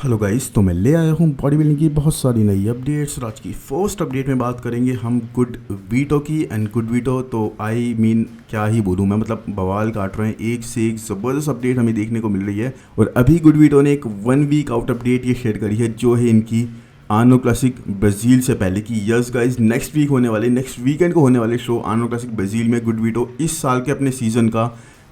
Hello guys, तो मैं ले आया हूँ बॉडी बिल्डिंग की बहुत सारी नई अपडेट्स। और आज की फर्स्ट अपडेट में बात करेंगे हम गुड वीटो की। एंड गुड वीटो तो क्या ही बोलूँ मैं, मतलब बवाल काट रहे हैं। एक से एक ज़बरदस्त अपडेट हमें देखने को मिल रही है। और अभी गुड वीटो ने एक 1 वीक आउट अपडेट ये शेयर करी है, जो है इनकी आनो क्लासिक ब्राज़ील से पहले की। यस गाइस, नेक्स्ट वीकेंड को होने वाले शो आनो क्लासिक ब्राज़ील में गुड वीटो इस साल के अपने सीज़न का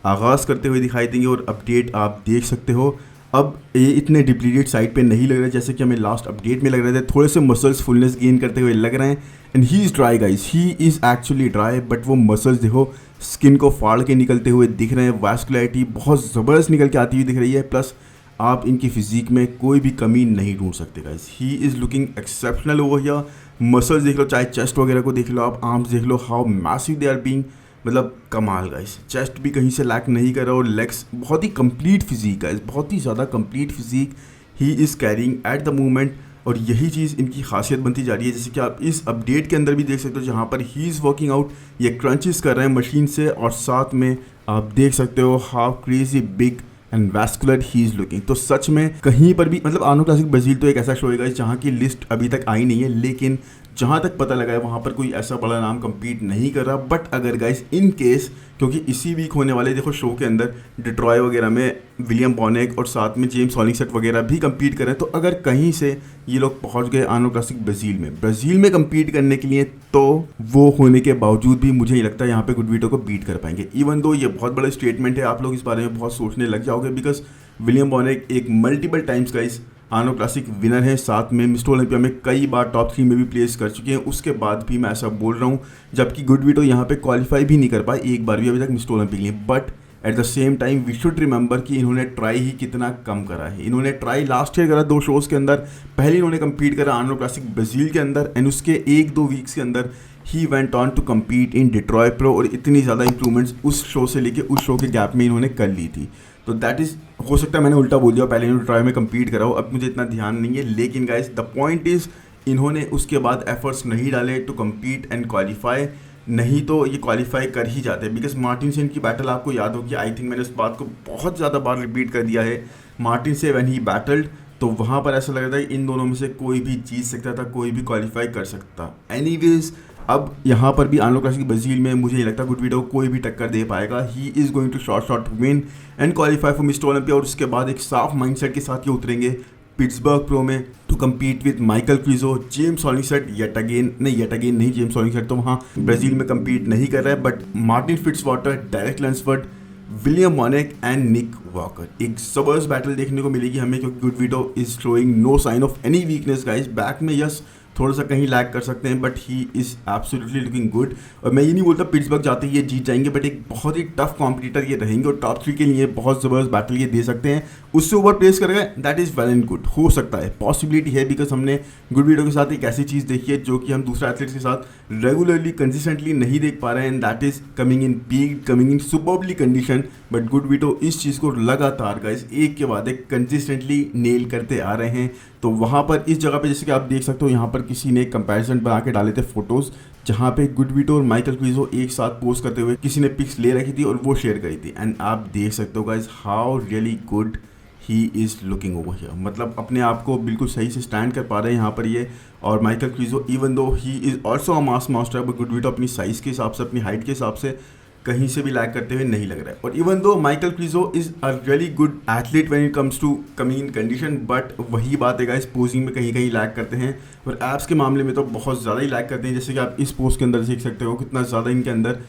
आगाज़ करते हुए दिखाई देंगे। और अपडेट आप देख सकते हो, अब ये इतने डिप्लीटेड साइड पे नहीं लग रहे जैसे कि हमें लास्ट अपडेट में लग रहे थे। थोड़े से मसल्स फुलनेस गेन करते हुए लग रहे हैं। And he is dry guys, he is actually dry, but वो मसल्स देखो स्किन को फाड़ के निकलते हुए दिख रहे हैं। वास्कुलैरिटी बहुत ज़बरदस्त निकल के आती हुई दिख रही है। प्लस आप इनकी फिजिक में कोई भी कमी नहीं ढूंढ सकते guys. He is looking exceptional over here. Muscles देख लो, चाहे चेस्ट वगैरह को देख लो, आप आर्म्स देख लो, how massive they are being. मतलब कमाल गाइस, चेस्ट भी कहीं से लैक नहीं कर रहा। और लेग्स बहुत ही कंप्लीट फिजिक गाइस, बहुत ही ज़्यादा complete physique he is carrying at the moment. और यही चीज़ इनकी खासियत बनती जा रही है, जैसे कि आप इस अपडेट के अंदर भी देख सकते हो, जहाँ पर ही इज़ वर्किंग आउट, ये क्रंचेस कर रहे हैं मशीन से। और साथ में आप देख सकते हो how crazy big and vascular he is looking. तो सच में कहीं पर भी, मतलब आनो क्लासिक ब्राज़ील तो एक ऐसा शो है गाइस जहाँ की लिस्ट अभी तक आई नहीं है, लेकिन जहाँ तक पता लगा है वहाँ पर कोई ऐसा बड़ा नाम compete नहीं कर रहा। बट अगर गाइस इन केस, क्योंकि इसी वीक होने वाले देखो शो के अंदर डिट्रॉय वगैरह में विलियम बॉनेक और साथ में जेम्स हॉलिंगसेट वगैरह भी compete कर रहे हैं, तो अगर कहीं से ये लोग पहुँच गए आनो क्लासिक ब्राज़ील में compete करने के लिए, तो वो होने के बावजूद भी मुझे नहीं लगता यहाँ पे गुड वीटो को बीट कर पाएंगे। इवन दो ये बहुत बड़ा स्टेटमेंट है, आप लोग इस बारे में बहुत सोचने लग जाओगे, बिकॉज विलियम बॉनेक एक मल्टीपल टाइम्स गाइस आनो क्लासिक विनर है। साथ में मिस्टर ओलंपिया में कई बार टॉप 3 में भी प्लेस कर चुके हैं। उसके बाद भी मैं ऐसा बोल रहा हूँ, जबकि गुड वीटो यहाँ पे क्वालिफाई भी नहीं कर पाए एक बार भी अभी तक मिस्टर ओलंपिक के लिए। But at the same time we should remember कि इन्होंने ट्राई ही कितना कम करा है। इन्होंने ट्राई लास्ट ईयर करा 2 शोज़ के अंदर। पहले इन्होंने कम्पीट करा आनो क्लासिक ब्राज़ील के अंदर, एंड उसके 1-2 वीक्स के अंदर ही went on to compete in Detroit pro. और इतनी ज़्यादा इंप्रूवमेंट्स उस शो से लेके उस शो के गैप में इन्होंने कर ली थी। तो दैट इज़, हो सकता है मैंने उल्टा बोल दिया, पहले इन्होंने ट्राई में कम्पीट करा हो, अब मुझे इतना ध्यान नहीं है। लेकिन गाइस द पॉइंट इज़, इन्होंने उसके बाद एफर्ट्स नहीं डाले टू कम्पीट एंड क्वालिफाई, नहीं तो ये क्वालिफाई कर ही जाते। बिकॉज मार्टिन से इनकी बैटल आपको याद होगी, आई थिंक मैंने उस बात को बहुत ज़्यादा बार रिपीट कर दिया है। मार्टिन से व्हेन ही बैटल्ड, तो वहाँ पर ऐसा लग रहा था इन दोनों में से कोई भी जीत सकता था, कोई भी क्वालिफाई कर सकता। एनीवेज, अब यहाँ पर भी आनो क्लासिक ब्राज़ील में मुझे नहीं लगता गुड वीटो को कोई भी टक्कर दे पाएगा। He is going to short win and qualify for Mister Olympia. और उसके बाद एक साफ माइंडसेट के साथ ये उतरेंगे पिट्सबर्ग प्रो में to compete with Michael Krizo, James Hollingshead yet again नहीं, जेम्स हॉलिंगसेट तो वहाँ ब्राज़ील में कम्पीट नहीं कर रहा है। But Martin Fitzwater, Derek Lansford, William Bonac and Nick Walker, एक जबरदस्त बैटल देखने को मिलेगी हमें, क्योंकि good veto is showing no sign of any weakness guys. Back में यस थोड़ा सा कहीं लैग कर सकते हैं, but he is absolutely looking good. और मैं ये नहीं बोलता पिट्सबर्ग जाते ही ये जीत जाएंगे, बट एक बहुत ही टफ कॉम्पिटिटर ये रहेंगे और टॉप 3 के लिए बहुत ज़बरदस्त बैटल ये दे सकते हैं। उससे ओवर प्लेस कर गए, that is well and good, हो सकता है, पॉसिबिलिटी है। बिकॉज हमने गुड वीटो के साथ एक ऐसी चीज़ देखी है जो कि हम दूसरे एथलीट्स के साथ रेगुलरली कंसिस्टेंटली नहीं देख पा रहे हैं, and that is coming in superbly condition. But good veto इस चीज़ को लगातार गाइस एक के बाद एक कंसिस्टेंटली नेल करते आ रहे हैं। तो वहाँ पर इस जगह पे जैसे कि आप देख सकते हो, यहाँ पर किसी ने कंपैरिजन बना के डाले थे फोटोज़, जहाँ पे गुड वीटो और माइकल क्विजो एक साथ पोस्ट करते हुए किसी ने पिक्स ले रखी थी और वो शेयर करी थी। एंड आप देख सकते हो guys how really good he is looking over here. मतलब अपने आप को बिल्कुल सही से स्टैंड कर पा रहे हैं यहाँ पर ये। और Michael Krizo, even though he is also a mass master, but good veto अपनी साइज़ के हिसाब से, अपनी हाइट के हिसाब से कहीं से भी लैग करते हुए नहीं लग रहा है। और even though Michael Krizo is a really good athlete when it comes to coming in condition, but वही बात है गाइस, पोजिंग में कहीं लैग करते हैं। और एप्स के मामले में तो बहुत ज़्यादा ही लैग करते हैं, जैसे कि आप इस पोज के अंदर देख सकते हो कितना ज़्यादा इनके अंदर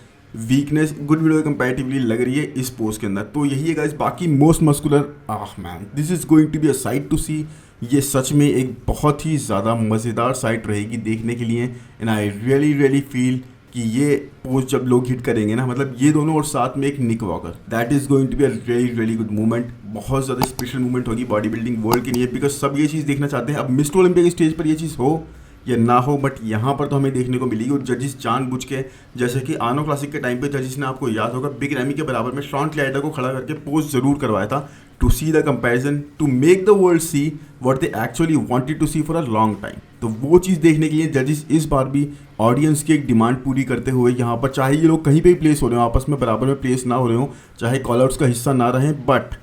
वीकनेस गुड वीटो कंपैरेटिवली लग रही है इस पोज के अंदर। तो यही है गाइस, बाकी most muscular, man this is going to be a sight to see. ये सच में एक बहुत ही ज़्यादा मज़ेदार साइट रहेगी देखने के लिए। एंड आई रियली फील कि ये पोस्ट जब लोग हिट करेंगे ना, मतलब ये दोनों और साथ में एक Nick Walker, that is going to be a really good movement. बहुत ज़्यादा स्पेशल मूवमेंट होगी बॉडी बिल्डिंग वर्ल्ड के लिए, बिकॉज सब ये चीज़ देखना चाहते हैं। अब मिस्टर ओलंपिया के स्टेज पर ये चीज़ हो या ना हो, बट यहाँ पर तो हमें देखने को मिलेगी। और जजिस जानबूझ के, जैसे कि आनो क्लासिक के टाइम पे जजिस ने, आपको याद होगा, बिग रैमी के बराबर में शॉन क्लाइडर को खड़ा करके पोस्ट जरूर करवाया था, to see the comparison, to make the world see what they actually wanted to see for a long time. तो वो चीज़ देखने के लिए जजिस इस बार भी ऑडियंस की एक डिमांड पूरी करते हुए यहाँ पर, चाहे ये लोग कहीं पे भी प्लेस हो रहे हो, आपस में बराबर में प्लेस ना हो रहे हो, चाहे कॉल आउट्स का हिस्सा ना रहें, बट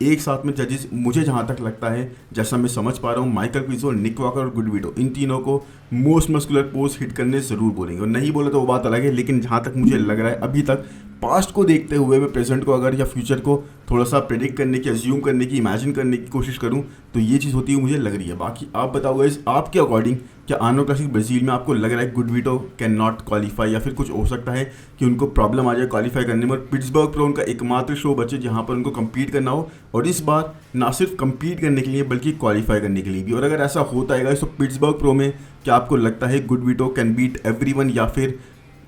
एक साथ में जजेस मुझे जहाँ तक लगता है, जैसा मैं समझ पा रहा हूँ, माइकल क्रिजो, निक वॉकर और गुड वीटो, इन तीनों को मोस्ट मस्कुलर पोस्ट हिट करने ज़रूर बोलेंगे, और नहीं बोले तो वो बात अलग है। लेकिन जहाँ तक मुझे लग रहा है अभी तक, पास्ट को देखते हुए मैं प्रेजेंट को अगर या फ्यूचर को थोड़ा सा प्रेडिक्ट करने की, अज्यूम करने की, इमेजिन करने की कोशिश करूँ तो ये चीज़ होती हुई मुझे लग रही है। बाकी आप बताओ गाइस, आपके अकॉर्डिंग क्या आर्नो क्लासिक ब्राज़ील में आपको लग रहा है good veto can not qualify, या फिर कुछ हो सकता है कि उनको प्रॉब्लम आ जाए क्वालिफाई करने में, और पिट्सबर्ग प्रो उनका एकमात्र शो बचे जहाँ पर उनको कम्पीट करना हो, और इस बार ना सिर्फ कम्पीट करने के लिए बल्कि क्वालिफाई करने के लिए भी। और अगर ऐसा होता है तो पिट्सबर्ग प्रो में क्या आपको लगता है good veto can beat everyone, या फिर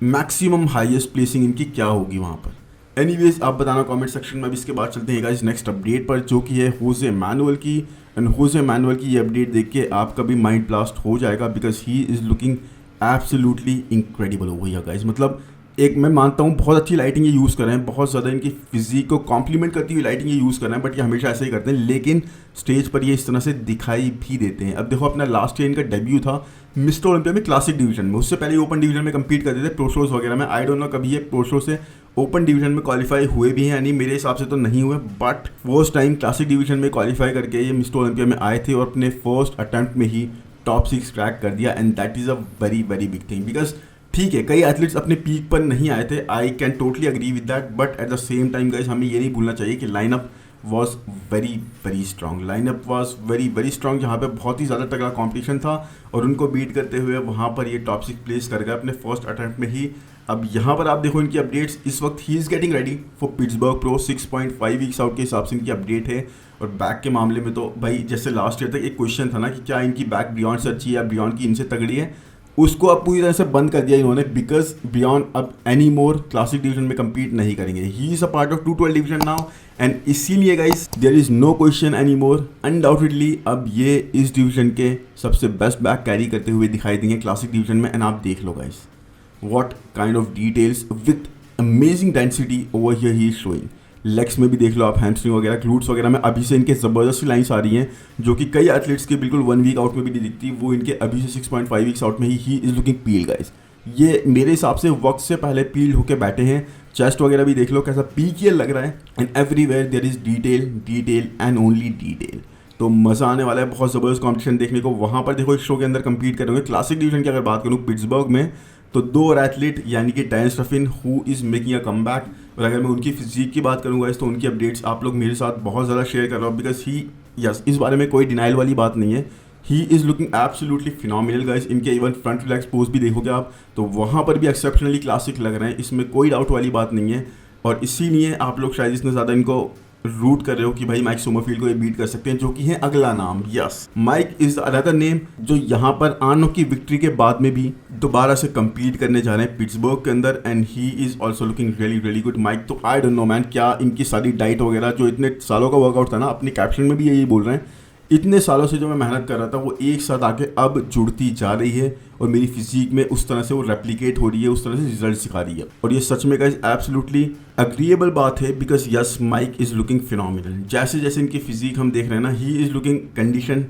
मैक्सिमम हाईएस्ट प्लेसिंग इनकी क्या होगी वहाँ पर? एनीवेज आप बताना कमेंट सेक्शन में। अब इसके बाद चलते हैं गाइस नेक्स्ट अपडेट पर, जो कि है होजे मैनुअल की। एंड होजे मैनुअल की ये अपडेट देख के आपका भी माइंड ब्लास्ट हो जाएगा, because he is looking absolutely incredible हो गई है गाइस। मतलब एक मैं मानता हूँ बहुत अच्छी लाइटिंग ये यूज़ कर रहे हैं, बहुत ज़्यादा इनकी फिजिक को कॉम्प्लीमेंट करती हुई लाइटिंग ये यूज़ कर रहे हैं, बट ये हमेशा ऐसे ही करते हैं, लेकिन स्टेज पर ये इस तरह से दिखाई भी देते हैं। अब देखो, अपना लास्ट ईयर इनका डेब्यू था मिस्टर ओलंपिया में क्लासिक डिवीजन में, उससे पहले ओपन डिवीजन में कम्पीट करते थे प्रो शोज वगैरह में। आई डोंट नो कभी ये प्रो शो से ओपन डिवीजन में क्वालिफाई हुए भी हैं या नहीं, मेरे हिसाब से तो नहीं हुए, but first time classic division में क्वालिफाई करके ये मिस्टर ओलंपिया में आए थे और अपने फर्स्ट अटैम्प्ट में ही टॉप 6 क्रैक कर दिया। And that is a very very big thing, because ठीक है कई एथलीट्स अपने पीक पर नहीं आए थे, I can totally agree with that, but at the same time guys हमें ये नहीं भूलना चाहिए कि lineup was very very strong, lineup was very very strong, जहाँ पे बहुत ही ज़्यादा तगड़ा कॉम्पिटिशन था, और उनको बीट करते हुए वहाँ पर ये टॉप 6 प्लेस कर गए अपने फर्स्ट अटैम्प्ट में ही। अब यहाँ पर आप देखो इनकी अपडेट्स, इस वक्त he is getting ready for Pittsburgh pro, 6.5 weeks out के हिसाब से इनकी अपडेट है। और बैक के मामले में तो भाई जैसे लास्ट ईयर तक एक क्वेश्चन था ना कि क्या इनकी बैक बियॉन्ड से अच्छी है या बियॉन्ड की इनसे तगड़ी है, उसको अब पूरी तरह से बंद कर दिया इन्होंने, बिकॉज बियॉन्ड अब एनी मोर क्लासिक डिवीजन में कम्पीट नहीं करेंगे। He is a part of 212 division now, and इसीलिए guys there is no question any more, undoubtedly अब ये इस डिवीजन के सबसे बेस्ट बैक कैरी करते हुए दिखाई देंगे क्लासिक डिवीजन में। एंड आप देख लो guys what kind of details with amazing density over here he is showing. Legs में भी देख लो आप, हैमस्ट्रिंग वगैरह, ग्लूट्स वगैरह में अभी से इनके ज़बरदस्त लाइन्स आ रही हैं, जो कि कई एथलीट्स के बिल्कुल 1 वीक आउट में भी नहीं दिखती, वो इनके अभी से 6.5 वीक्स आउट में ही इज़ लुकिंग पील गाइस। ये मेरे हिसाब से वक्त से पहले पील होके बैठे हैं। चेस्ट वगैरह भी देख लो कैसा पीकियल लग रहा है, and everywhere there is detail detail and only detail. तो मज़ा आने वाला है बहुत ज़बरदस्त कॉम्पिटिशन देखने को। वहाँ पर देखो इस शो के अंदर कम्पीट करेंगे क्लासिक डिवीजन की अगर बात करूँ पिट्सबर्ग में, तो 2 और एथलीट यानी कि Terrence Ruffin who is making a comeback. और अगर मैं उनकी फिजिक की बात करूँगा तो उनकी अपडेट्स आप लोग मेरे साथ बहुत ज़्यादा शेयर कर रहे हो, बिकॉज ही यस इस बारे में कोई डिनाइल वाली बात नहीं है, he is looking absolutely phenomenal guys. इनके इवन फ्रंट रिलैक्स पोज भी देखोगे आप तो वहाँ पर भी एक्सेप्शनली क्लासिक लग रहे हैं, इसमें कोई डाउट वाली बात नहीं है। और इसीलिए आप लोग शायद इतने ज़्यादा इनको रूट कर रहे हो कि भाई माइक सोमरफील्ड को ये बीट कर सकते हैं, जो कि है अगला नाम। Yes, Mike is another name जो यहाँ पर आर्नो की विक्ट्री के बाद में भी दोबारा से कम्पीट करने जा रहे हैं पिट्सबर्ग के अंदर, and he is also looking really really good. Mike तो आई डोंट नो मैन, क्या इनकी सारी डाइट वगैरह जो इतने सालों का वर्कआउट था ना, अपने कैप्शन में भी यही बोल रहे हैं, इतने सालों से जो मैं मेहनत कर रहा था वो एक साथ आके अब जुड़ती जा रही है, और मेरी फिजिक में उस तरह से वो रेप्लिकेट हो रही है, उस तरह से रिजल्ट दिखा रही है। और ये सच में गाइस एब्सोल्युटली अग्रीएबल बात है, because yes Mike is looking phenomenal. जैसे जैसे इनकी फिजिक हम देख रहे हैं ना, ही इज़ लुकिंग कंडीशन,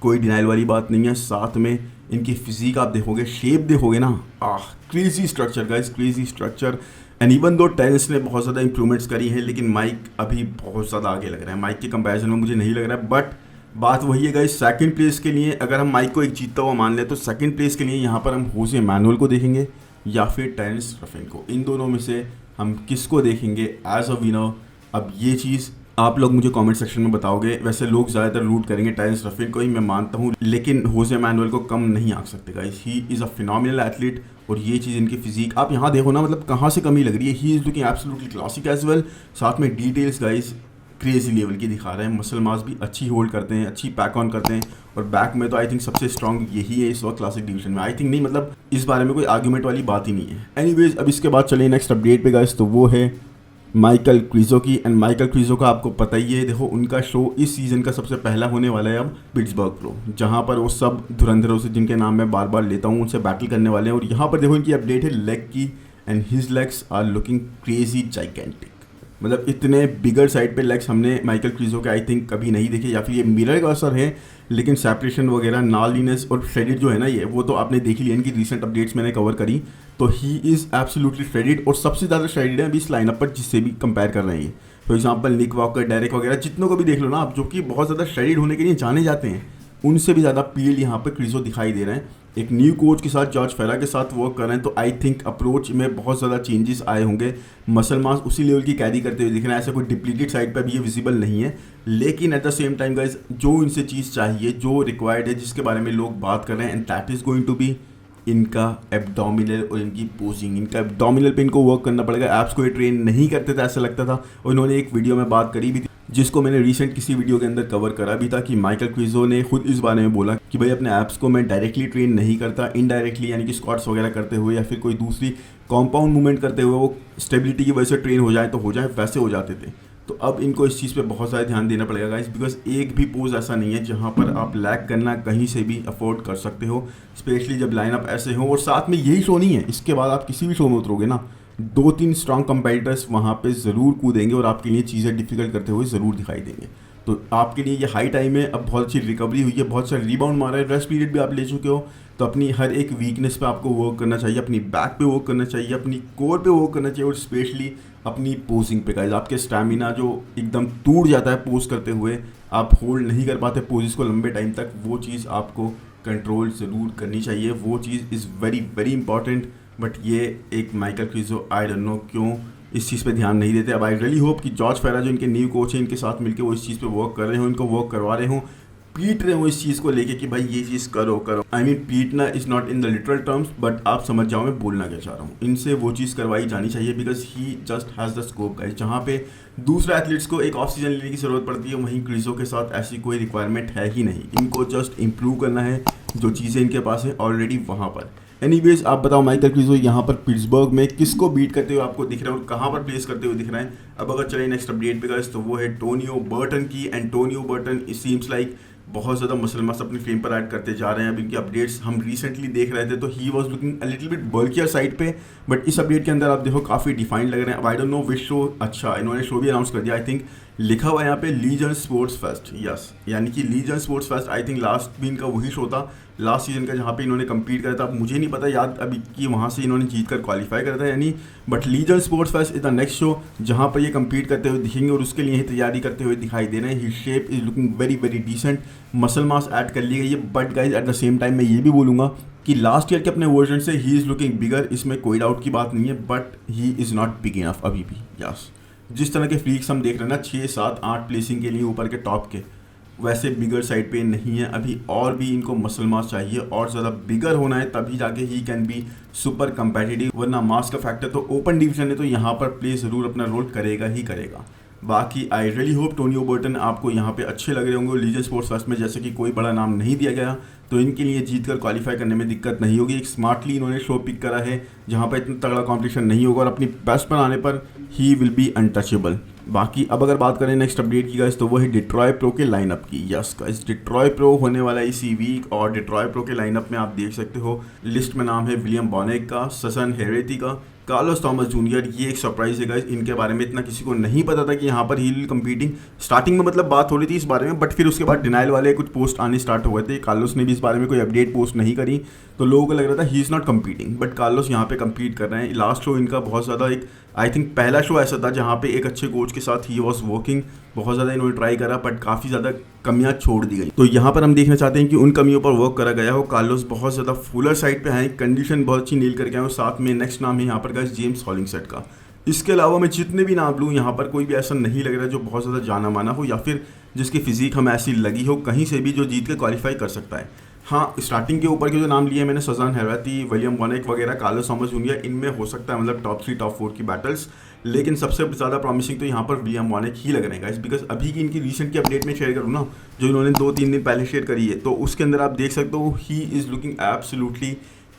कोई डिनाइल वाली बात नहीं है। साथ में इनकी फिजिक आप देखोगे, शेप देखोगे ना, crazy structure guys, crazy structure. And even though tennis ने बहुत ज़्यादा इंप्रूवमेंट्स करी हैं, लेकिन माइक अभी बहुत ज़्यादा आगे लग रहा है। माइक के कंपैरिजन में मुझे नहीं लग रहा है, बट बात वही है गाइस, सेकंड प्लेस के लिए अगर हम माइक को एक जीतता हुआ मान लें तो सेकंड प्लेस के लिए यहाँ पर हम होजे मैनुअल को देखेंगे या फिर टैरेंस रफिन को। इन दोनों में से हम किसको देखेंगे एज अ विनर, अब ये चीज़ आप लोग मुझे कमेंट सेक्शन में बताओगे। वैसे लोग ज़्यादातर रूट करेंगे टैरेंस रफिन को ही, मैं मानता हूँ, लेकिन होजे मैनुअल को कम नहीं आंक सकते guys. He is a phenomenal athlete, और ये चीज़ इनकी फिजिक आप यहाँ देखो ना, मतलब कहाँ से कमी लग रही है। He is looking absolutely classic as well. साथ में डिटेल्स गाइस क्रेजी लेवल की दिखा रहे हैं, मसल मास भी अच्छी होल्ड करते हैं, अच्छी पैक ऑन करते हैं, और बैक में तो आई थिंक सबसे स्ट्रॉन्ग यही है इस वक्त क्लासिक डिवीजन में। आई थिंक नहीं, मतलब इस बारे में कोई आर्ग्यूमेंट वाली बात ही नहीं है। एनीवेज अब इसके बाद चलिए नेक्स्ट अपडेट पे गाइस, तो वो है माइकल क्रिजो की। एंड माइकल क्रिजो का आपको पता ही है, देखो उनका शो इस सीज़न का सबसे पहला होने वाला है अब पिट्सबर्ग प्रो, जहाँ पर वो सब धुरंधरों से जिनके नाम मैं बार बार लेता हूँ उनसे बैटल करने वाले हैं। और यहाँ पर देखो इनकी अपडेट है लेग की, and his legs are looking crazy gigantic. मतलब इतने बिगर साइड पे लेग्स हमने माइकल क्रिजो के आई थिंक कभी नहीं देखे, या फिर ये मिरर का असर है, लेकिन सेपरेशन वगैरह, नालीनेस और श्रेडिड जो है ना, ये वो तो आपने देख लिया, इनकी रीसेंट अपडेट्स मैंने कवर करी, तो ही इज़ एब्सोल्युटली श्रेडिड, और सबसे ज़्यादा श्रेडिड है अभी इस लाइनअप पर जिससे भी कंपेयर कर रहे हैं। For example Nick Walker, Derek वगैरह जितनों को भी देख लो ना आप, जो कि बहुत ज़्यादा शेडिड होने के लिए जाने जाते हैं, उनसे भी ज़्यादा पील यहाँ पर क्रिजो दिखाई दे रहे हैं। एक न्यू कोच के साथ, जॉर्ज फेरा के साथ वर्क कर रहे हैं, तो आई थिंक अप्रोच में बहुत ज़्यादा चेंजेस आए होंगे। मसल मास उसी लेवल की कैरी करते हुए दिख रहा है, ऐसा कोई डिप्लीटेड साइड पर भी ये विजिबल नहीं है। लेकिन eight the same time guys, जो इनसे चीज़ चाहिए, जो रिक्वायर्ड है, जिसके बारे में लोग बात कर रहे हैं, and that is going to be इनका एब्डोमिनल और इनकी पोजिंग। इनका एब्डोमिनल पे इनको वर्क करना पड़ेगा। एप्स को ये ट्रेन नहीं करते थे ऐसा लगता था, और इन्होंने एक वीडियो में बात करी भी थी, जिसको मैंने रिसेंट किसी वीडियो के अंदर कवर करा भी था, कि माइकल क्रिजो ने खुद इस बारे में बोला कि भाई अपने ऐप्स को मैं डायरेक्टली ट्रेन नहीं करता, इनडायरेक्टली, यानी कि स्क्वाट्स वगैरह करते हुए या फिर कोई दूसरी कॉम्पाउंड मूवमेंट करते हुए वो स्टेबिलिटी की वजह से ट्रेन हो जाए तो हो जाए, वैसे हो जाते थे। तो अब इनको इस चीज़ पे बहुत ज़्यादा ध्यान देना पड़ेगा गाइस, बिकॉज एक भी पोज ऐसा नहीं है जहाँ पर आप लैग करना कहीं से भी अफोर्ड कर सकते हो, स्पेशली जब लाइनअप ऐसे हो। और साथ में यही शो नहीं है, इसके बाद आप किसी भी शो में उतरोगे ना, 2-3 स्ट्रॉन्ग कंपेटिटर्स वहाँ पे ज़रूर कूदेंगे और आपके लिए चीज़ें डिफिकल्ट करते हुए ज़रूर दिखाई देंगे। तो आपके लिए ये हाई टाइम है, अब बहुत अच्छी रिकवरी हुई है, बहुत सारे रिबाउंड मारा है, रेस्ट पीरियड भी आप ले चुके हो, तो अपनी हर एक वीकनेस पे आपको वर्क करना चाहिए, अपनी बैक पे वर्क करना चाहिए, अपनी कोर पे वर्क करना चाहिए, और स्पेशली अपनी पोजिंग पे गाइस। आपके स्टैमिना जो एकदम टूट जाता है पोज करते हुए, आप होल्ड नहीं कर पाते पोजिस को लंबे टाइम तक, वो चीज़ आपको कंट्रोल ज़रूर करनी चाहिए। वो चीज़ is very very important. But ये एक Michael Krizo, I don't know क्यों इस चीज़ पे ध्यान नहीं देते। अब आई रियली होप कि जॉर्ज फेरा जो इनके न्यू कोच हैं, इनके साथ मिलकर वो इस चीज़ पे वर्क कर रहे हो, इनको वर्क करवा रहे हो, पीट रहे हो इस चीज़ को लेके कि भाई ये चीज़ करो करो। आई मीन पीटना is not in the literal terms, but आप समझ जाओ मैं बोलना क्या चाह रहा हूँ। इनसे वो चीज़ करवाई जानी चाहिए, because he just has the scope guys. जहाँ पे दूसरे एथलीट्स को एक ऑक्सीजन लेने की ज़रूरत पड़ती है, वहीं क्रिजो के साथ ऐसी कोई रिक्वायरमेंट है ही नहीं। इनको जस्ट इम्प्रूव करना है, जो चीज़ें इनके पास है ऑलरेडी वहाँ पर। एनीवेज, आप बताओ माइकल क्रिजो यहाँ पर पिट्सबर्ग में किसको बीट करते हुए आपको दिख रहा है और कहाँ पर प्लेस करते हुए दिख रहा है। अब अगर चले नेक्स्ट अपडेट पे गाइस, तो वो है टोनियो बर्टन की। And Tonio Burton it seems like बहुत ज़्यादा मसल मास अपनी फ्रेम पर ऐड करते जा रहे हैं। अब इनकी अपडेट्स हम रिसेंटली देख रहे थे, तो he was looking a little bit bulkier side पे, बट इस अपडेट के अंदर आप देखो काफ़ी डिफाइंड लग रहे हैं। अब आई डोंट नो विच शो, अच्छा इन्होंने शो भी अनाउंस कर दिया। आई थिंक लिखा हुआ है यहाँ पे लीजन स्पोर्ट्स फेस्ट, यस, यानी कि Legion sports fest. I think last भी इनका वही शो था, लास्ट सीजन का, जहाँ पे इन्होंने कम्पीट करा था। अब मुझे नहीं पता याद अभी कि वहाँ से इन्होंने जीत कर क्वालिफाई करा था यानी, but Legion sports fest is the next show जहाँ पर ये कम्पीट करते हुए दिखेंगे और उसके लिए ही तैयारी करते हुए दिखाई दे रहे हैं। His shape is looking very very decent, muscle mass add कर ली गई है। But guys at the same time मैं ये भी बोलूँगा कि लास्ट ईयर के अपने वर्जन से ही इज़ लुकिंग बिगर, इसमें कोई डाउट की बात नहीं है, but he is not big enough अभी भी। यस, जिस तरह के फ्रीक्स हम देख रहे हैं ना 6, 7, 8 प्लेसिंग के लिए ऊपर के टॉप के, वैसे बिगर साइड पे नहीं है अभी। और भी इनको मसल मास चाहिए और ज़्यादा बिगर होना है, तभी जाके he can be super competitive, वरना मास का फैक्टर तो ओपन डिवीजन है, तो यहाँ पर प्ले ज़रूर अपना रोल करेगा ही करेगा। बाकी I really hope Tonio Burton आपको यहाँ पे अच्छे लग रहे होंगे लीजन स्पोर्ट्स फेस्ट में। जैसे कि कोई बड़ा नाम नहीं दिया गया, तो इनके लिए जीत कर क्वालिफाई करने में दिक्कत नहीं होगी। एक स्मार्टली इन्होंने शो पिक करा है जहाँ पर इतना तगड़ा कॉम्पिटिशन नहीं होगा, और अपनी बेस्ट बनाने पर ही विल बी अनटचेबल। बाकी अब अगर बात करें नेक्स्ट अपडेट की गाइस, तो वो है डिट्रॉय प्रो के लाइनअप की। यस गाइस, डिट्रॉय प्रो होने वाला इसी वीक, और डिट्रॉय प्रो के लाइनअप में आप देख सकते हो लिस्ट में नाम है विलियम बॉनेक का, ससन हेरेती का, कार्लोस थॉमस जूनियर। ये एक सरप्राइज है गाइस, इनके बारे में इतना किसी को नहीं पता था कि यहाँ पर ही विल कम्पीटिंग। स्टार्टिंग में मतलब बात हो रही थी इस बारे में, बट फिर उसके बाद डिनाइल वाले कुछ पोस्ट आने स्टार्ट हुए थे। कार्लोस ने भी इस बारे में कोई अपडेट पोस्ट नहीं करी, तो लोगों को लग रहा था he is not competing, but Carlos यहाँ पे कम्पीट कर रहे हैं। लास्ट शो इनका बहुत ज़्यादा एक, आई थिंक पहला शो ऐसा था जहाँ पे एक अच्छे कोच के साथ ही वॉज वर्किंग, बहुत ज़्यादा इन्होंने ट्राई करा, बट काफ़ी ज़्यादा कमियां छोड़ दी गई। तो यहाँ पर हम देखना चाहते हैं कि उन कमियों पर वर्क करा गया हो। कार्लोस बहुत ज़्यादा फुलर साइड पे हैं, कंडीशन बहुत अच्छी नील करके आए हो। साथ में नेक्स्ट नाम है यहाँ पर गाइस जेम्स हॉलिंगसेट का। इसके अलावा मैं जितने भी नाम लूँ यहाँ पर कोई भी ऐसा नहीं लग रहा जो बहुत ज़्यादा जाना माना हो, या फिर जिसकी फिजिक हमें ऐसी लगी हो कहीं से भी जो जीत के क्वालिफाई कर सकता है। हाँ, स्टार्टिंग के ऊपर के जो नाम लिए मैंने, सजान हेराती, विलियम बॉनेक वगैरह, कार्लोस थॉमस जूनियर, इनमें हो सकता है मतलब टॉप 3 टॉप 4 की बैटल्स, लेकिन सबसे ज़्यादा प्रॉमिसिंग तो यहाँ पर विलियम बॉनेक ही लग रहे हैं गाइस। बिकॉज अभी की इनकी रिसेंट की अपडेट में शेयर करूँ ना, जो इन्होंने 2-3 दिन पहले शेयर करी है, तो उसके अंदर आप देख सकते हो ही is looking absolutely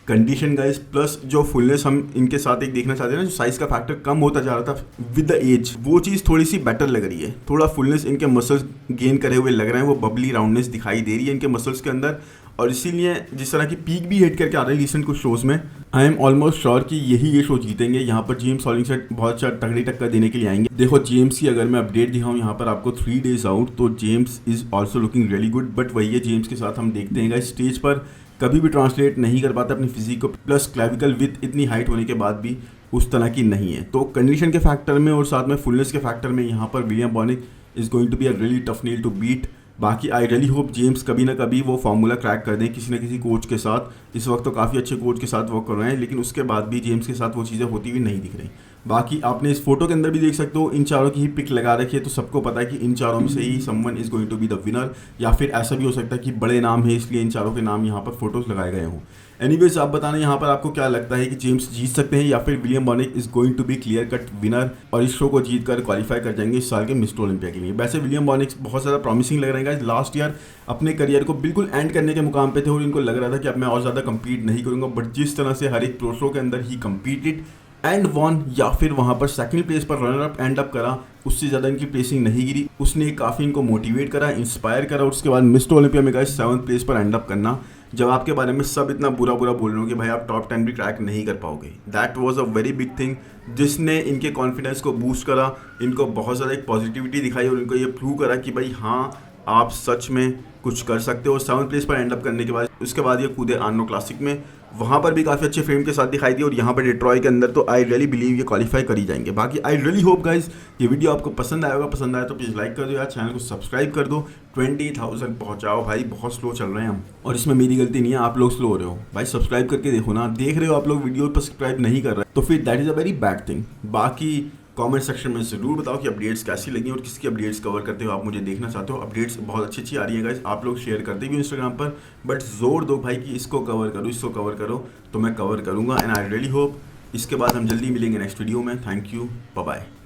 condition guys. Plus जो फुलनेस हम इनके साथ एक देखना चाहते हैं ना, जो साइज़ का फैक्टर कम होता जा रहा था विद द एज, वो चीज़ थोड़ी सी बेटर लग रही है। थोड़ा फुलनेस इनके मसल्स गेन करे हुए लग रहे हैं, वो बबली राउंडनेस दिखाई दे रही है इनके मसल्स के अंदर, और इसीलिए जिस तरह की पीक भी हिट करके आ रही है रिसेंट कुछ शोज़ में, आई एम ऑलमोस्ट श्योर कि यही ये शो जीतेंगे। यहाँ पर जेम्स हॉलिंगसेट बहुत अच्छा तगड़ी टक्कर देने के लिए आएंगे। देखो जेम्स की अगर मैं अपडेट दिखाऊँ यहाँ पर आपको 3 days आउट, तो James is also looking really good, but वही है जेम्स के साथ हम देखते हैं गाइस स्टेज पर कभी भी ट्रांसलेट नहीं कर पाता अपनी फिजिक को, प्लस क्लैविकल विथ इतनी हाइट होने के बाद भी उस तरह की नहीं है। तो कंडीशन के फैक्टर में और साथ में फुलनेस के फैक्टर में यहाँ पर William Bonac is going to be a really tough nil to beat. बाकी आई रियली होप जेम्स कभी ना कभी वो फार्मूला क्रैक कर दें किसी न किसी कोच के साथ। इस वक्त तो काफ़ी अच्छे कोच के साथ वर्क कर रहे हैं, लेकिन उसके बाद भी जेम्स के साथ वो चीज़ें होती हुई नहीं दिख रही। बाकी आपने इस फोटो के अंदर भी देख सकते हो इन चारों की ही पिक लगा रखी है, तो सबको पता है कि इन चारों में से ही someone is going to be the winner, या फिर ऐसा भी हो सकता है कि बड़े नाम है इसलिए इन चारों के नाम यहाँ पर फोटोज़ लगाए गए हों। एनीवेज आप बताना यहाँ पर आपको क्या लगता है कि जेम्स जीत सकते हैं या फिर William Bonac is going to be clear cut winner और इस शो को जीत कर क्वालिफाई कर जाएंगे इस साल के मिस्टर ओलंपिया के लिए। वैसे विलियम बॉनिक बहुत ज़्यादा प्रॉमिसिंग लग रहे हैं। लास्ट ईयर अपने करियर को बिल्कुल एंड करने के मुकाम पे थे और इनको लग रहा था कि अब मैं और ज़्यादा कम्पीट नहीं करूँगा, बट जिस तरह से हर एक प्रो शो के अंदर ही कम्पीटेड एंड वन, या फिर वहाँ पर सेकंड प्लेस पर रनर अप एंड अप करा, उससे ज़्यादा इनकी प्लेसिंग नहीं गिरी। उसने काफ़ी इनको मोटिवेट करा, इंस्पायर करा और उसके बाद मिस्टर ओलंपिया में गए 7th प्लेस पर एंड अप करना, जब आपके बारे में सब इतना बुरा बुरा बोल रहे हो कि भाई आप टॉप 10 भी क्रैक नहीं कर पाओगे। That was a very big thing जिसने इनके कॉन्फिडेंस को बूस्ट करा, इनको बहुत ज़्यादा एक पॉजिटिविटी दिखाई और इनको ये प्रूव करा कि भाई हाँ आप सच में कुछ कर सकते हो। 7th प्लेस पर एंड अप करने के बाद उसके बाद ये कूदे आर्नो क्लासिक में, वहाँ पर भी काफ़ी अच्छे फ्रेम के साथ दिखाई दी और यहाँ पर डिट्रॉय के अंदर तो आई रियली बिलीव ये क्वालिफाई कर ही जाएंगे। बाकी आई रियली होप गाइज ये वीडियो आपको पसंद आया होगा, पसंद आया तो प्लीज़ लाइक कर दो यार, चैनल को सब्सक्राइब कर दो, 20,000 पहुँचाओ भाई, बहुत स्लो चल रहे हैं हम और इसमें मेरी गलती नहीं है, आप लोग स्लो हो रहे हो भाई। सब्सक्राइब करके देखो ना, देख रहे हो आप लोग वीडियो पर सब्सक्राइब नहीं कर रहे तो फिर that is a very bad thing. बाकी कमेंट सेक्शन में ज़रूर बताओ कि अपडेट्स कैसी लगी और किसकी अपडेट्स कवर करते हो आप मुझे देखना चाहते हो। अपडेट्स बहुत अच्छी अच्छी आ रही है गाइस, आप लोग शेयर करते भी हो इंस्टाग्राम पर, बट जोर दो भाई कि इसको कवर करो, इसको कवर करो, तो मैं कवर करूँगा। एंड आई रियली होप इसके बाद हम जल्दी मिलेंगे नेक्स्ट वीडियो में। Thank you, bye bye.